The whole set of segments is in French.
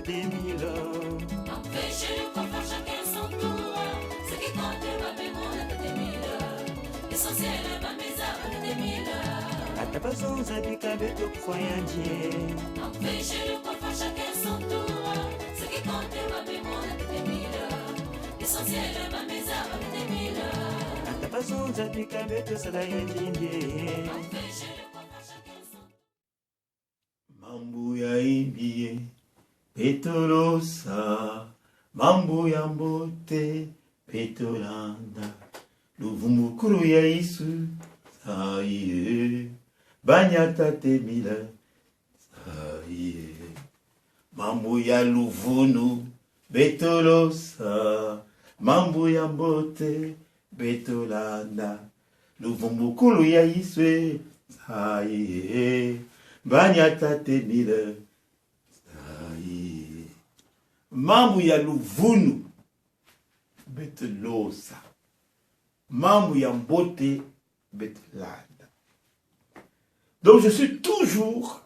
plus des 1000 ans. Empêcher le confort, chacun son tour. Ce qui compte, ma mémoire de 2000. L'essentiel, ma mesa de 2000. Atapason zabikabe tukufanyanje. Empêcher le confort, chacun son tour. Ce qui compte, ma mémoire de 2000. L'essentiel, ma mesa de 2000. Atapason zabikabe tusalayanje. Empêcher le confort, chacun son tour. Mambo ya ibie petolosa, mambo ya mbote petolanda, luvumukuru ya isu saye, banyata temila saye. Mambo ya luvunu betolosa, mambo ya mbote betolanda, luvumukuru ya isu saye, banyata temila saye. Mambo ya luvunu betelosa, mambo ya mbote betelanda. Donc je suis toujours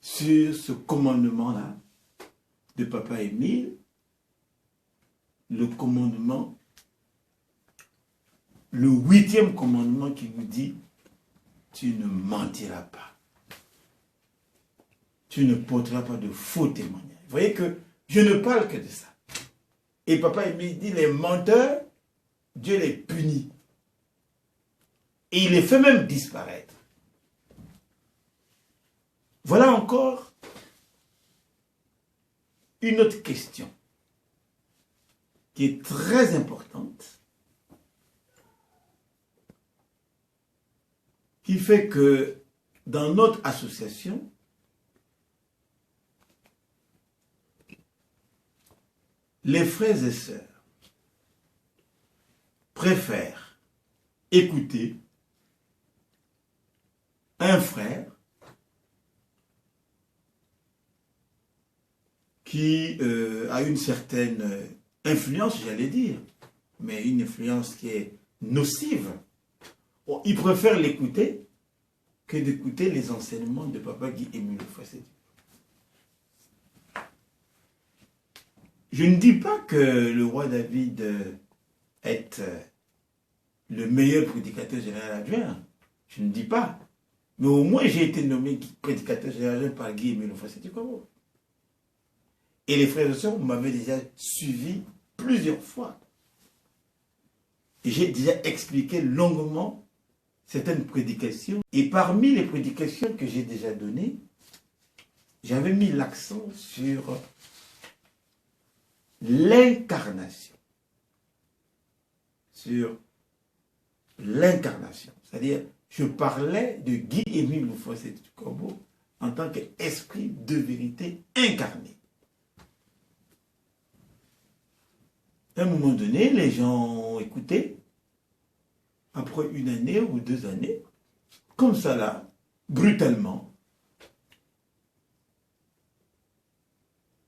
sur ce commandement-là de Papa Émile, le commandement, le 8e commandement qui nous dit: tu ne mentiras pas. Tu ne porteras pas de faux témoignages. Vous voyez que je ne parle que de ça. Et Papa Émile dit: les menteurs, Dieu les punit. Et il les fait même disparaître. Voilà encore une autre question qui est très importante, qui fait que dans notre association, les frères et sœurs préfèrent écouter un frère qui a une certaine influence, j'allais dire, mais une influence qui est nocive. Bon, ils préfèrent l'écouter que d'écouter les enseignements de Papa Guy-Émile Houphouët-Boigny. Je ne dis pas que le roi David est le meilleur prédicateur général adjoint. Je ne dis pas. Mais au moins, j'ai été nommé prédicateur général adjoint par Guy-Émile Houphouët-Boigny. Et les frères et sœurs m'avaient déjà suivi plusieurs fois. Et j'ai déjà expliqué longuement certaines prédications. Et parmi les prédications que j'ai déjà données, j'avais mis l'accent sur l'incarnation. Sur l'incarnation. C'est-à-dire, je parlais de Guy-Émile Houphouët-Boigny en tant qu'esprit de vérité incarné. À un moment donné, les gens ont écouté. Après une année ou 2 années, comme ça là, brutalement,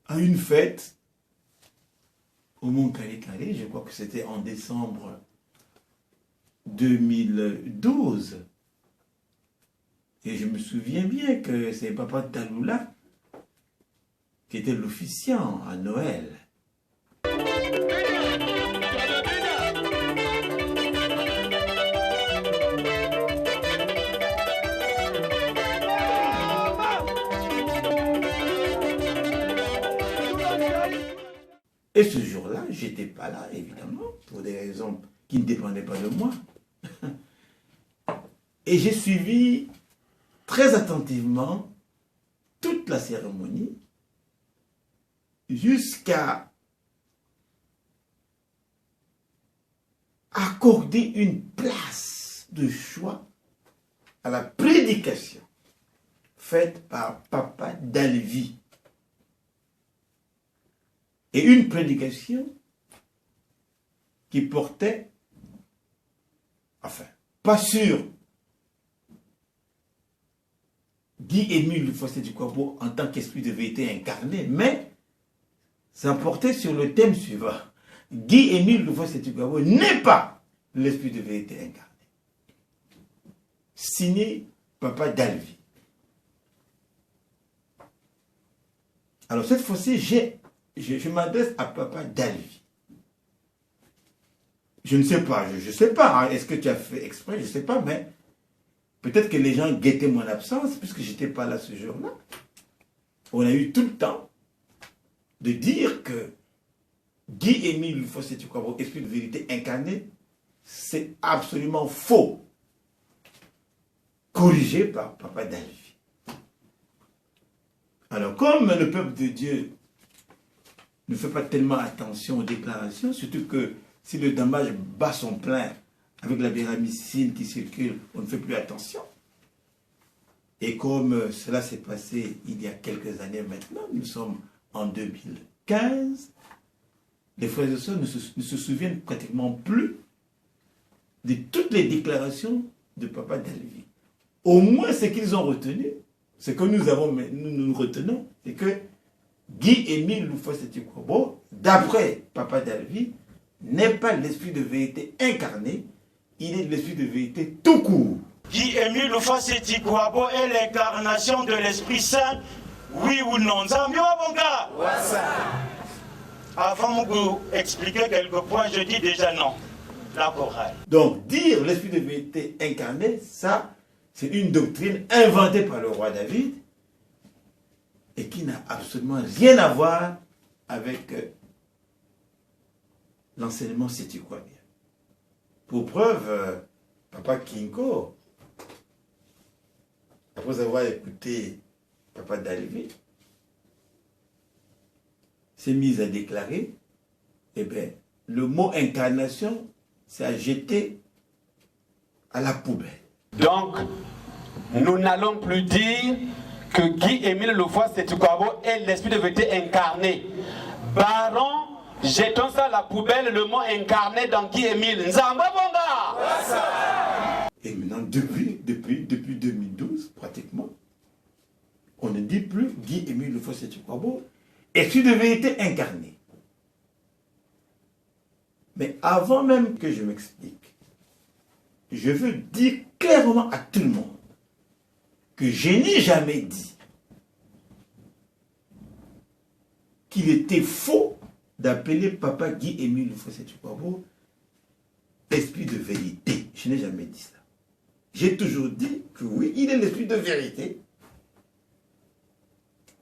à une fête au Mont Calais, je crois que c'était en décembre 2012. Et je me souviens bien que c'est Papa Taloula qui était l'officiant à Noël. Et ce jour-là, je n'étais pas là, évidemment, pour des raisons qui ne dépendaient pas de moi. Et j'ai suivi très attentivement toute la cérémonie jusqu'à accorder une place de choix à la prédication faite par Papa Dalvi. Et une prédication qui portait, enfin, pas sur Guy-Émile Houphouët-Boigny en tant qu'esprit de vérité incarné, mais ça portait sur le thème suivant. Guy-Émile Houphouët-Boigny n'est pas l'esprit de vérité incarné. Signé Papa Dalvi. Alors cette fois-ci, je m'adresse à Papa Dalvi. Je ne sais pas, je ne sais pas, hein. Est-ce que tu as fait exprès, je ne sais pas, mais peut-être que les gens guettaient mon absence, puisque je n'étais pas là ce jour-là. On a eu tout le temps de dire que Guy-Émile Lufosé-Tukwabo, esprit de vérité incarné, c'est absolument faux. Corrigé par Papa Dalvi. Alors, comme le peuple de Dieu ne fait pas tellement attention aux déclarations, surtout que si le damage bat son plein avec la béramycine qui circule, on ne fait plus attention. Et comme cela s'est passé il y a quelques années maintenant, nous sommes en 2015, les frères et sœurs ne se souviennent pratiquement plus de toutes les déclarations de Papa Dalvi. Au moins, ce qu'ils ont retenu, ce que nous retenons, c'est que Guy-Émile Lufosé-Tukwabo, d'après Papa Dalvi, n'est pas l'esprit de vérité incarné, il est l'esprit de vérité tout court. Guy-Émile Lufosé-Tukwabo est l'incarnation de l'Esprit Saint, oui ou non? Nzambi wa bonga. Avant de vous expliquer quelques points, je dis déjà non. La chorale. Donc, dire l'esprit de vérité incarné, ça, c'est une doctrine inventée par le roi David et qui n'a absolument rien à voir avec l'enseignement sétiquois. Pour preuve, Papa Kinko, après avoir écouté Papa Dalvi, s'est mis à déclarer, eh bien, le mot incarnation, c'est à jeter à la poubelle. Donc, nous n'allons plus dire que Guy-Émile Lufosé-Tukwabo est l'esprit de vérité incarné. Baron, jetons ça à la poubelle, le mot incarné dans Guy-Émile. Nzamba bonga. Et maintenant, depuis 2012, pratiquement, on ne dit plus Guy-Émile Lufosé-Tukwabo, esprit de vérité incarné. Mais avant même que je m'explique, je veux dire clairement à tout le monde que je n'ai jamais dit qu'il était faux d'appeler Papa Guy-Émile Lufosé-Tukwabo esprit de vérité. Je n'ai jamais dit ça. J'ai toujours dit que oui, il est l'esprit de vérité.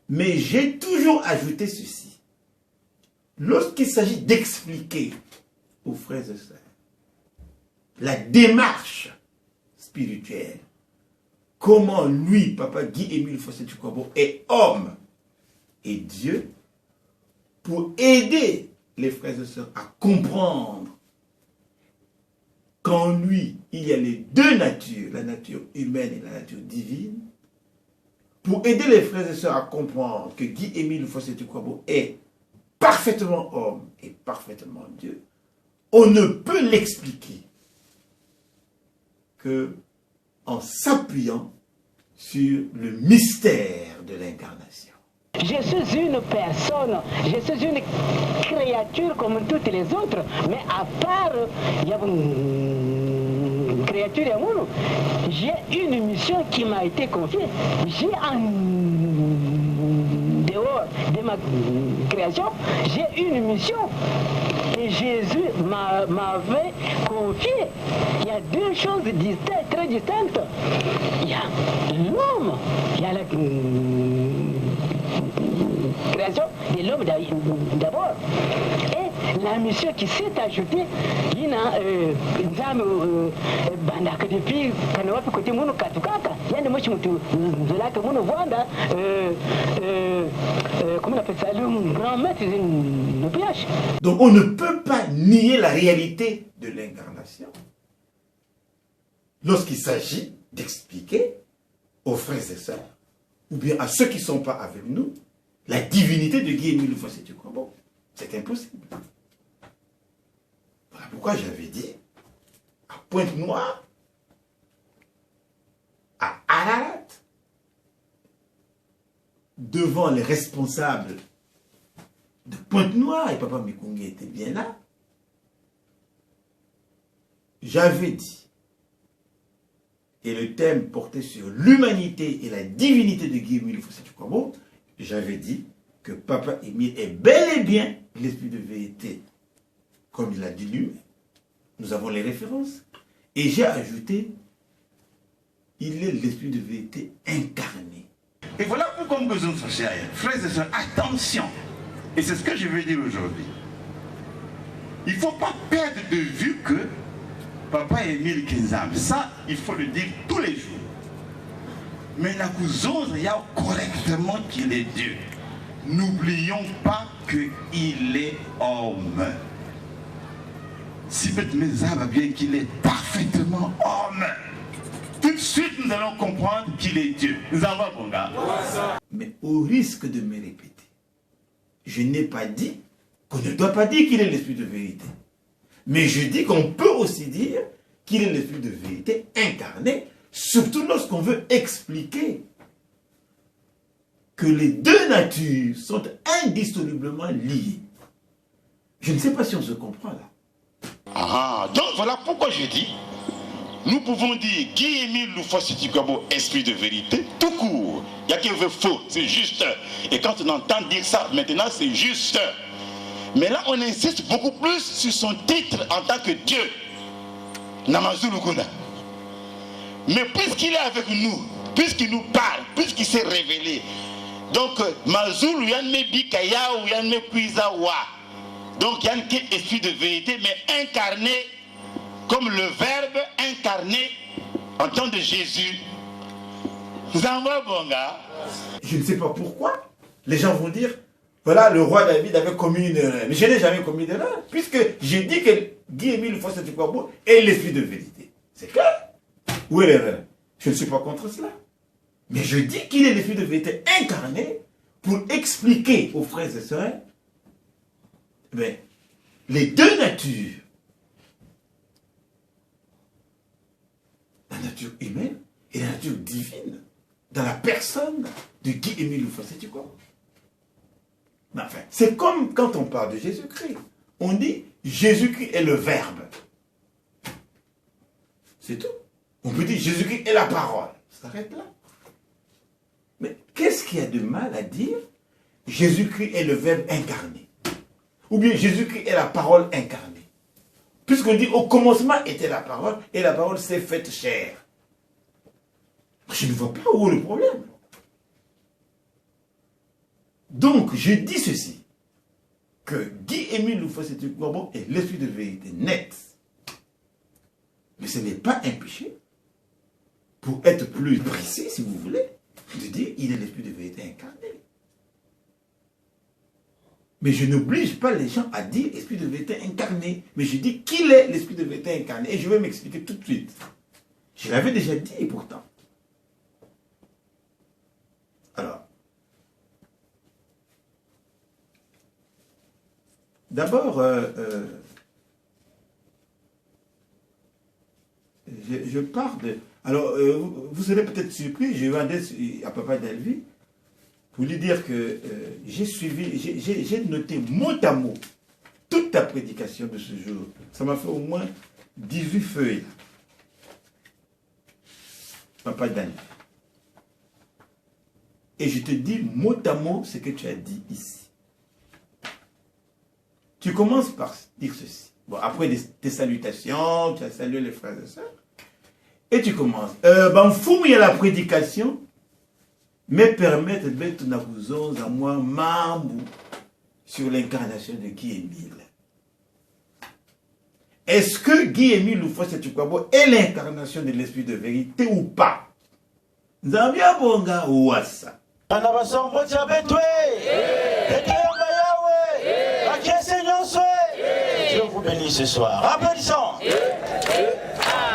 Mais j'ai toujours ajouté ceci. Lorsqu'il s'agit d'expliquer aux frères et sœurs la démarche spirituelle, comment lui, Papa Guy-Émile Lufosé-Tukwabo, est homme et Dieu, pour aider les frères et sœurs à comprendre qu'en lui, il y a les deux natures, la nature humaine et la nature divine, pour aider les frères et sœurs à comprendre que Guy-Émile Lufosé-Tukwabo est parfaitement homme et parfaitement Dieu, on ne peut l'expliquer que en s'appuyant sur le mystère de l'incarnation. Je suis une personne, je suis une créature comme toutes les autres, mais à part, il y a une créature à moi, j'ai une mission qui m'a été confiée. J'ai en dehors de ma création, j'ai une mission que Jésus m'avait confiée. Il y a deux choses distinctes, très distinctes. Il y a l'homme, il y a la création de l'homme d'abord. Et la mission qui s'est ajoutée, il y a depuis côté Mono Katukaka, il y a des mots de la Mono Wanda, comment on appelle ça, le grand maître de pioche. Donc on ne peut pas nier la réalité de l'incarnation lorsqu'il s'agit d'expliquer aux frères et sœurs, ou bien à ceux qui ne sont pas avec nous, la divinité de Guy-Émile Lufosé-Tukwabo. C'est impossible. Voilà pourquoi j'avais dit, à Pointe-Noire, à Ararat, devant les responsables de Pointe-Noire, et Papa Mikungi était bien là, j'avais dit, et le thème portait sur l'humanité et la divinité de Guy-Émile Lufosé-Tukwabo, j'avais dit que Papa Émile est bel et bien l'esprit de vérité. Comme il a dit lui-même. Nous avons les références. Et j'ai ajouté, il est l'esprit de vérité incarné. Et voilà pourquoi nous besoin de chercher ailleurs. Frères et sœurs, attention. Et c'est ce que je veux dire aujourd'hui. Il ne faut pas perdre de vue que Papa Émile Kinzam, ça, il faut le dire tous les jours. Mais la cousine, il y a correctement qu'il est Dieu. N'oublions pas qu'il est homme. Si peut-être va bien qu'il est parfaitement homme. Tout de suite, nous allons comprendre qu'il est Dieu. Nous en allons, bon gars. Mais au risque de me répéter, je n'ai pas dit qu'on ne doit pas dire qu'il est l'esprit de vérité. Mais je dis qu'on peut aussi dire qu'il est l'esprit de vérité incarné, surtout lorsqu'on veut expliquer que les deux natures sont indissolublement liées. Je ne sais pas si on se comprend là. Ah, donc voilà pourquoi je dis, nous pouvons dire Guy-Émile Louffoy-Siti-Kwabo, esprit de vérité, tout court. Il n'y a qu'un faux, c'est juste. Et quand on entend dire ça, maintenant c'est juste. Mais là, on insiste beaucoup plus sur son titre en tant que Dieu. Namazou Lukuna. Mais puisqu'il est avec nous, puisqu'il nous parle, puisqu'il s'est révélé, donc Mazou Yanme Bikaya ou Yanme Kuizawa. Donc il y a un esprit de vérité, mais incarné comme le Verbe incarné en tant que Jésus. Vous en voyez, bon gars? Je ne sais pas pourquoi. Les gens vont dire, voilà, le roi David avait commis une erreur. Mais je n'ai jamais commis d'erreur, puisque j'ai dit que Guy-Émile Louffoy-Siti-Kwabo est l'esprit de vérité. C'est clair? Où est l'erreur? Je ne suis pas contre cela. Mais je dis qu'il est l'esprit de vérité incarné pour expliquer aux frères et sœurs les deux natures, la nature humaine et la nature divine, dans la personne de Guy-Émile Louffoy-Siti-Kwabo. Enfin, c'est comme quand on parle de Jésus-Christ. On dit Jésus-Christ est le Verbe. C'est tout. On peut dire Jésus-Christ est la parole. Ça s'arrête là. Mais qu'est-ce qu'il y a de mal à dire Jésus-Christ est le Verbe incarné? Ou bien Jésus-Christ est la parole incarnée. Puisqu'on dit au commencement était la parole et la parole s'est faite chair. Je ne vois pas où est le problème. Donc je dis ceci, que Guy-Émile Louffoy-Siti-Kwabo est l'esprit de vérité net. Mais ce n'est pas un péché, pour être plus précis si vous voulez, de dire il est l'esprit de vérité incarné. Mais je n'oblige pas les gens à dire esprit de vérité incarné. Mais je dis qu'il est l'esprit de vérité incarné. Et je vais m'expliquer tout de suite. Je l'avais déjà dit et pourtant. Alors. D'abord, je pars de... Alors, vous serez peut-être surpris, je vais aller à Papa Delvi pour lui dire que j'ai suivi, j'ai noté mot à mot toute ta prédication de ce jour. Ça m'a fait au moins 18 feuilles. Papa Delvi. Et je te dis mot à mot ce que tu as dit ici. Tu commences par dire ceci. Bon, après tes salutations, tu as salué les frères et sœurs. Et tu commences. Il y a la prédication, mais permettre de mettre à moi mambo sur l'incarnation de Guy-Émile. Est-ce que Guy-Émile Louffoy-Siti-Kwabo est l'incarnation de l'esprit de vérité ou pas? Zambia bonga ouassa. Dieu vous bénisse ce soir. Applaudissons.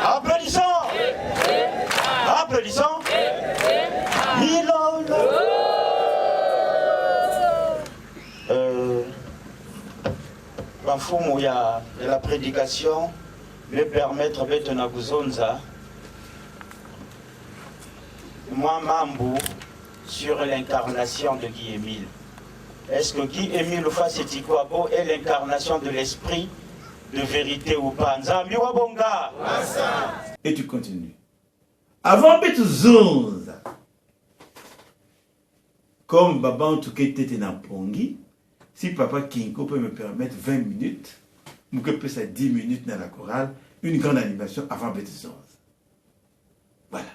Applaudissons. Applaudissons. Milon. Bafumu ya la prédication me permettre de nakuzonza moi mambo sur l'incarnation de Guy-Émile. Est-ce que Guy-Émile Louffoy-Siti-Kwabo est l'incarnation de l'esprit de vérité ou pas? Nzambi wabonga. Et tu continues. Avant Betuzonza, comme Baba Ntouké Tete Nampongi, si Papa Kinko peut me permettre 20 minutes, je peux ça 10 minutes dans la chorale, une grande animation avant Bétizonze. Voilà.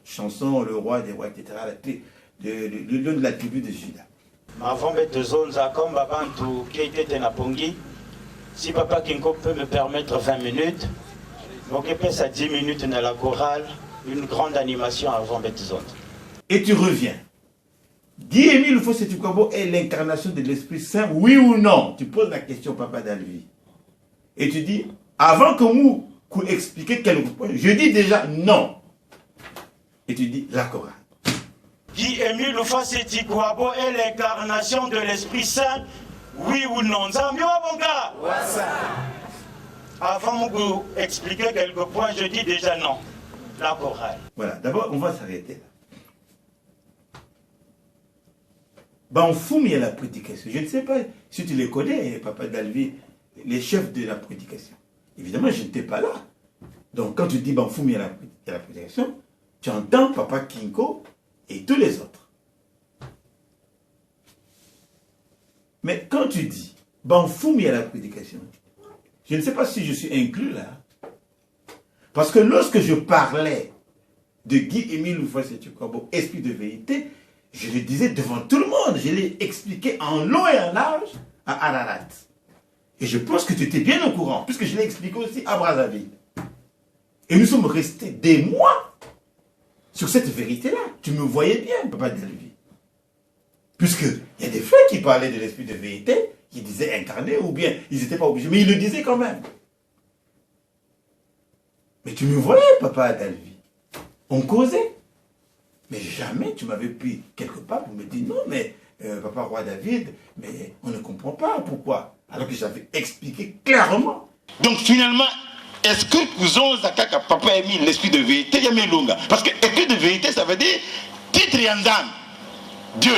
Chanson, le roi des rois, etc. Le nom de la tribu de Juda. Avant Bétizonze, comme Baba Ntouké Tete Nampongi, si Papa Kinko peut me permettre 20 minutes, je peux ça 10 minutes dans la chorale, une grande animation avant Bétizonze. Et tu reviens. Guy-Émile Loufossé-Tukwabo est l'incarnation de l'Esprit Saint, oui ou non? Tu poses la question, Papa Dalvi. Et tu dis, avant que nous expliquions quelques points, je dis déjà non. Et tu dis la chorale. Guy-Émile Loufossé-Tukwabo est l'incarnation de l'Esprit Saint, oui ou non? Zambio Bonga. Avant de expliquer quelques points, je dis déjà non. La chorale. Voilà, d'abord, on va s'arrêter là. Banfoumi à la prédication. Je ne sais pas si tu les connais, Papa Dalvi, les chefs de la prédication. Évidemment, je n'étais pas là. Donc, quand tu dis Banfoumi à la prédication, tu entends Papa Kinko et tous les autres. Mais quand tu dis Banfoumi à la prédication, je ne sais pas si je suis inclus là. Parce que lorsque je parlais de Guy-Émile Loufossé-Tukwabo, esprit de vérité, je le disais devant tout le monde. Je l'ai expliqué en long et en large à Ararat. Et je pense que tu étais bien au courant, puisque je l'ai expliqué aussi à Brazzaville. Et nous sommes restés des mois sur cette vérité-là. Tu me voyais bien, Papa Dalvi. Puisqu'il y a des frères qui parlaient de l'esprit de vérité, qui disaient incarné, ou bien ils n'étaient pas obligés, mais ils le disaient quand même. Mais tu me voyais, Papa Dalvi. On causait. Mais jamais tu m'avais pris quelque part pour me dire non, mais Papa Roi David, mais on ne comprend pas pourquoi. Alors que j'avais expliqué clairement. Donc finalement, est-ce que vous avez Papa a mis l'esprit de vérité? Il y a mis longa. Parce que l'esprit de vérité, ça veut dire titre Yanzam, Dieu.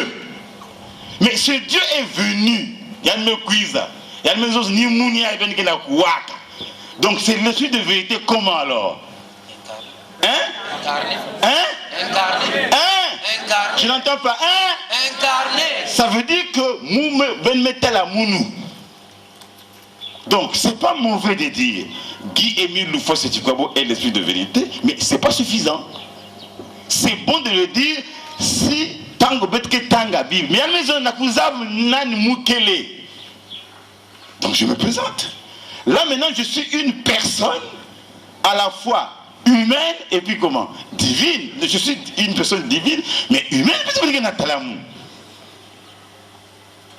Mais ce Dieu est venu. Il y a une cuisa. Il y a une chose ni mounia et ben kena kuaka. Donc c'est l'esprit de vérité comment alors? Hein? Incarné. Hein? Incarné. Hein? Incarné. Je n'entends pas. Hein? Incarné. Ça veut dire que mou ben mettait la mounou. Donc c'est pas mauvais de dire Guy-Émile Loufossé-Tukwabo est l'esprit de vérité, mais c'est pas suffisant. C'est bon de le dire si tango betke tanga bible. Mais il y a les gens qui nan mukele. Donc je me présente. Là maintenant je suis une personne à la fois humaine et puis comment? Divine. Je suis une personne divine, mais humaine.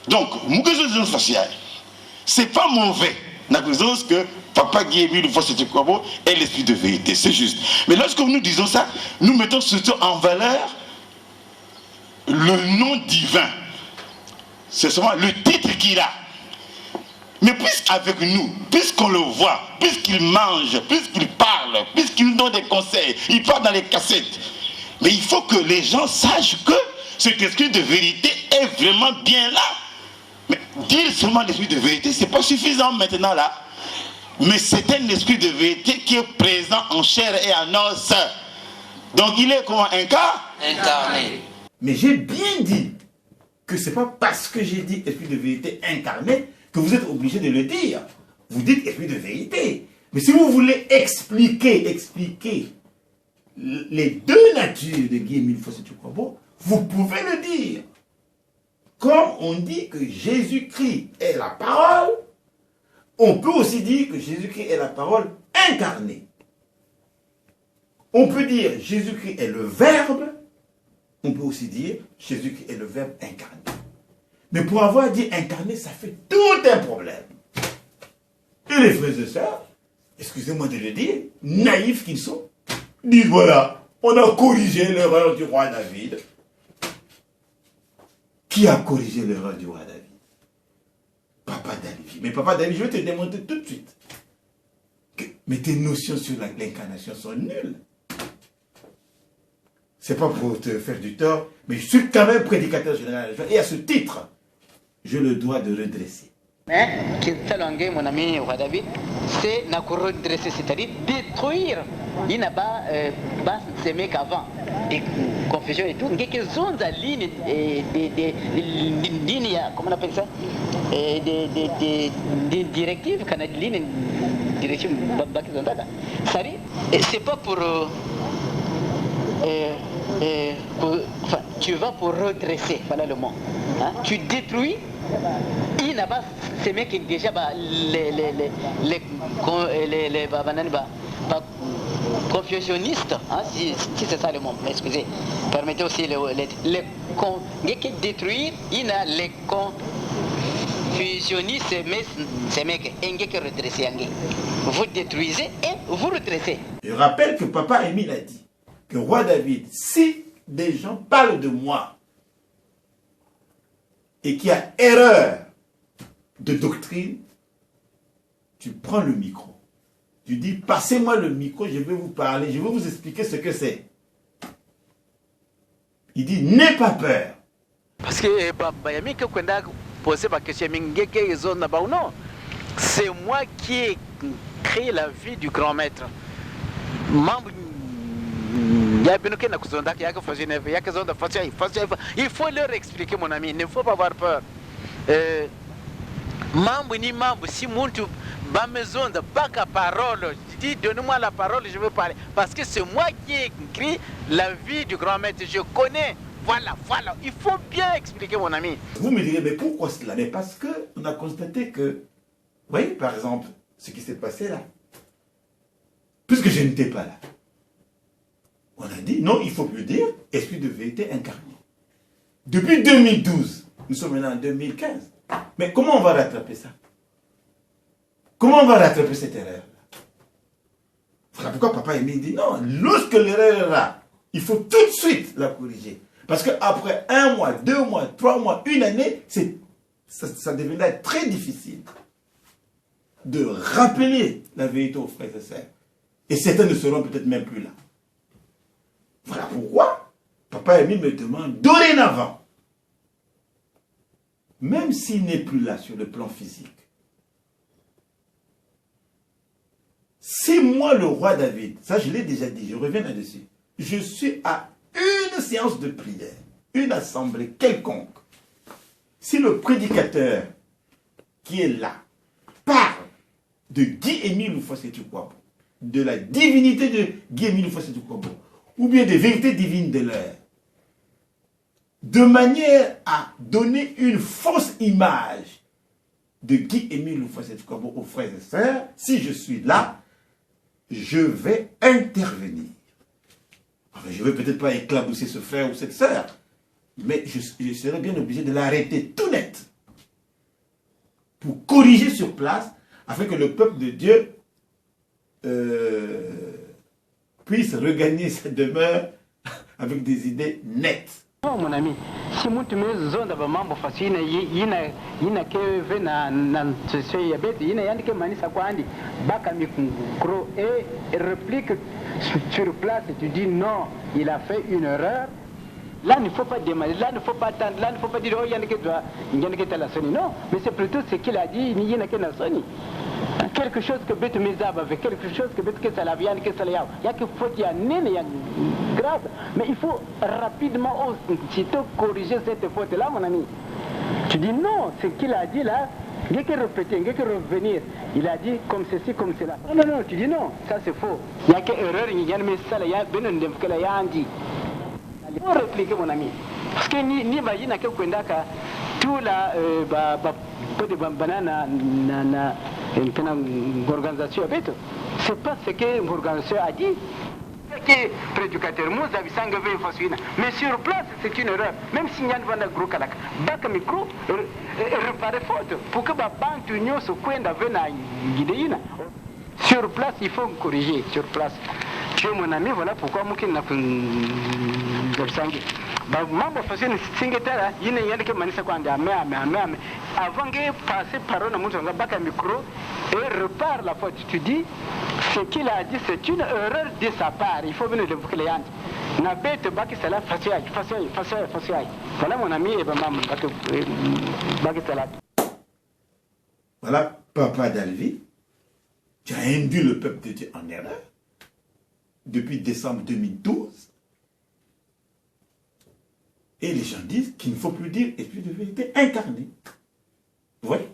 Donc, c'est pas mauvais. Que Papa Guy-Émile Loufossé-Tukwabo est l'esprit de vérité. C'est juste. Mais lorsque nous disons ça, nous mettons surtout en valeur le nom divin. C'est seulement le titre qu'il a. Mais puisqu'avec nous, puisqu'on le voit, puisqu'il mange, puisqu'il parle, puisqu'il nous donne des conseils, il parle dans les cassettes. Mais il faut que les gens sachent que cet esprit de vérité est vraiment bien là. Mais dire seulement l'esprit de vérité, c'est pas suffisant maintenant là. Mais c'est un esprit de vérité qui est présent en chair et en os. Donc il est comment Incarné. Mais j'ai bien dit que c'est pas parce que j'ai dit esprit de vérité incarné que vous êtes obligé de le dire. Vous dites esprit de vérité. Mais si vous voulez expliquer les deux natures de Guy-Émile Loufossé-Tukwabo, vous pouvez le dire. Comme on dit que Jésus-Christ est la parole, on peut aussi dire que Jésus-Christ est la parole incarnée. On peut dire Jésus-Christ est le Verbe, on peut aussi dire Jésus-Christ est le Verbe incarné. Mais pour avoir dit incarné, ça fait tout un problème. Et les frères et sœurs, excusez-moi de le dire, naïfs qu'ils sont, disent voilà, on a corrigé l'erreur du roi David. Qui a corrigé l'erreur du roi David? Papa David. Mais Papa David, je vais te démontrer tout de suite. Mais tes notions sur l'incarnation sont nulles. C'est pas pour te faire du tort, mais je suis quand même prédicateur général. Et à ce titre, je le dois de redresser. Mais, mon ami roi David, c'est na redresser, c'est-à-dire détruire. Il n'a pas ces mecs avant. Des confusions et tout. Quelques zones de lignes, comment on appelle ça? Des directives, quand on a des lignes, directives, c'est pas pour. Enfin, tu vas pour redresser, voilà le mot. Hein? Tu détruis. Il n'a pas ces mecs qui déjà les confusionnistes, hein, si c'est ça le mot, excusez, permettez aussi les qui détruire, il a les confusionnistes, mais ces mecs, qui redresser, vous détruisez et vous redressez. Je rappelle que Papa Émile a dit que roi David, si des gens parlent de moi et qu'il y a erreur de doctrine, tu prends le micro. Tu dis, passez-moi le micro, je vais vous parler, je vais vous expliquer ce que c'est. Il dit, n'aie pas peur. Parce que c'est moi qui ai créé la vie du grand maître. Il faut leur expliquer, mon ami, il ne faut pas avoir peur. Si monte ma maison de bac à parole, je dis donne-moi la parole, je veux parler. Parce que c'est moi qui ai écrit la vie du grand maître, je connais. Voilà, il faut bien expliquer, mon ami. Vous me direz, mais pourquoi cela? Mais parce qu'on a constaté que, vous voyez, par exemple, ce qui s'est passé là, puisque je n'étais pas là, on a dit, non, il ne faut plus dire esprit de vérité incarné. Depuis 2012, nous sommes maintenant en 2015. Mais comment on va rattraper ça? Comment on va rattraper cette erreur-là? Voilà pourquoi Papa Émile dit, non, lorsque l'erreur est là, il faut tout de suite la corriger. Parce qu'après 1 mois, 2 mois, 3 mois, 1 année, ça deviendra très difficile de rappeler la vérité aux frères et sœurs. Et certains ne seront peut-être même plus là. Voilà pourquoi Papa Émile me demande, dorénavant, même s'il n'est plus là sur le plan physique, si moi, le roi David, ça je l'ai déjà dit, je reviens là-dessus, je suis à une séance de prière, une assemblée quelconque, si le prédicateur qui est là parle de Guy-Émile Loufoua-Sétou-Kouabo, de la divinité de Guy-Émile Loufoua-Sétou-Kouabo, ou bien des vérités divines de l'heure, de manière à donner une fausse image de Guy-Émile Loufoua-Sétou-Kouabo aux frères et sœurs, si je suis là, je vais intervenir. Enfin, je ne vais peut-être pas éclabousser ce frère ou cette sœur, mais je serai bien obligé de l'arrêter tout net pour corriger sur place afin que le peuple de Dieu puisse regagner sa demeure avec des idées nettes. Non, mon ami, si mon zone de mambo fascine, yina keve na session yabet, yina yandike manisa kwandi, baka mikro et réplique sur place, tu dis non, il a fait une erreur. Là, il ne faut pas demander, là, il ne faut pas attendre, là, il ne faut pas dire, oh, yandike la soni. Non, mais c'est plutôt ce qu'il a dit, yina ke na soni. Quelque chose que bête misab avec quelque chose que bête que ça la viande que ça la il y a que faut y a nene y a grave, mais il faut rapidement aussitôt corriger cette faute là, mon ami. Tu dis non, ce qu'il a dit là, il n'y a que répéter, il n'y a que revenir. Il a dit comme ceci, comme cela. Non, non, tu dis non, ça c'est faux. Il n'y a que erreur, il y a mais ça, il y a besoin de que la dit. Il faut répliquer, mon ami. Parce que ni bah il n'y a que kwendaka tout la peu de banana na une organisation c'est pas ce que l'organisation a dit. Que prédicateur mais sur place c'est une erreur. Même si Yann Vanda Gros Kalak, bac micro, réparer faute pour que la banque union se coinde avec la guidéine. Sur place, il faut corriger, sur place. Tu es mon ami, voilà pourquoi moi qui n'ai pas mambo fasini singetara yine yandike manisa kwanda avant que passer parole à mon baka micro et repart la faute. Tu dis ce qu'il a dit c'est une erreur de sa part, il faut venir de vous clients na bête baki sala fasiyaj voilà mon ami et maman baki sala. Voilà Papa Dalvi Tu as induit le peuple de Dieu en erreur depuis décembre 2012. Et les gens disent qu'il ne faut plus dire esprit de vérité incarné. Vous voyez?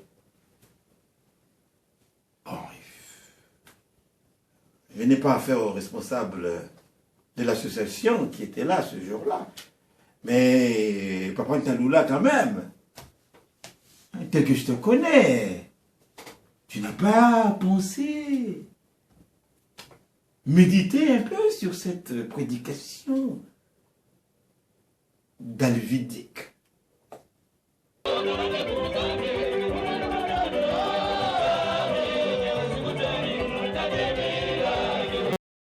Bon, je n'ai pas affaire aux responsables de l'association qui était là ce jour-là. Mais Papa Ntaloula quand même, tel que je te connais, tu n'as pas pensé méditer un peu sur cette prédication dalvidique.